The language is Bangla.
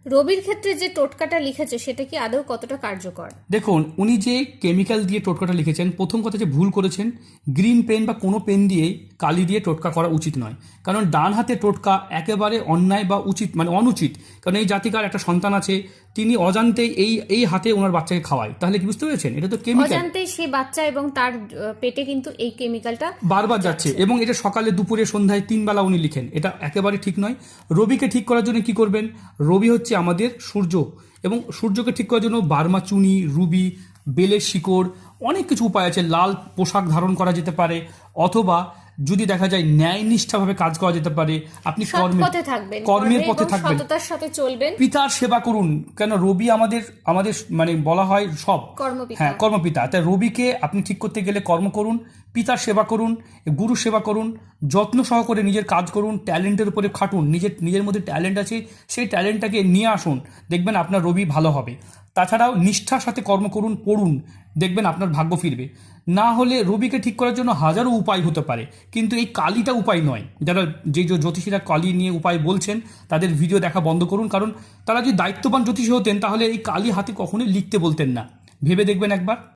রবির ক্ষেত্রে যে টোটকাটা লিখেছে সেটা কি আদৌ কতটা কার্যকর? দেখুন, উনি যে কেমিক্যাল দিয়ে টোটকাটা লিখেছেন, প্রথম কথা যে ভুল করেছেন, গ্রিন পেন বা কোনো পেন দিয়েই কালি দিয়ে টোটকা করা উচিত নয়। কারণ ডান হাতে টোটকা একেবারে অন্যায় বা উচিত মানে অনুচিত। কারণ এই জাতিকার একটা সন্তান আছে, তিনি অজান্তেই এই হাতে ওনার বাচ্চাকে খাওয়ায়। তাহলে কি বুঝতে পেরেছেন? এটা তো কেমিক্যাল। অজান্তেই সেই বাচ্চা এবং তার পেটে কিন্তু এই কেমিক্যালটা বারবার যাচ্ছে এবং এটা সকালে দুপুরে সন্ধ্যায় 3 বেলা উনি লিখেন। এটা একেবারে ঠিক নয়। রবিকে ঠিক করার জন্য কি করবেন? রবি হচ্ছে আমাদের সূর্য, এবং সূর্যকে ঠিক করার জন্য বার্মা চুনি, রুবি, বেলের শিকড়, অনেক কিছু উপায় আছে। লাল পোশাক ধারণ করা যেতে পারে, অথবা যদি দেখা যায় ন্যায়নিষ্ঠাভাবে কাজ করা যেতে পারে। আপনি সৎ পথে থাকবেন, কর্মের পথে এবং থাকবেন, সততার সাথে চলবেন। পিতার সেবা করুন। কেন রবি আমাদের আমাদের মানে বলা হয় সব কর্মপিতা। হ্যাঁ, কর্মপিতা। তাই রবিকে আপনি ঠিক করতে গেলে কর্ম করুন, পিতার সেবা করুন, গুরু সেবা করুন, যত্ন সহকারে নিজের কাজ করুন, ট্যালেন্টের উপরে খাটুন। নিজের মধ্যে ট্যালেন্ট আছে, সেই ট্যালেন্টটাকে নিয়ে আসুন, দেখবেন আপনার রবি ভালো হবে। তাছাড়াও নিষ্ঠার সাথে কর্ম করুন, পড়ুন, দেখবেন আপনার ভাগ্য ফিরবে। না হলে রবিকে ঠিক করার জন্য হাজারো উপায় হতে পারে, কিন্তু এই কালিটা উপায় নয়। যারা যে জ্যোতিষীরা কালি নিয়ে উপায় বলছেন, তাদের ভিডিও দেখা বন্ধ করুন। কারণ তারা যদি দায়িত্ববান জ্যোতিষী হতেন, তাহলে এই কালি হাতে কখনোই লিখতে বলতেন না। ভেবে দেখবেন একবার।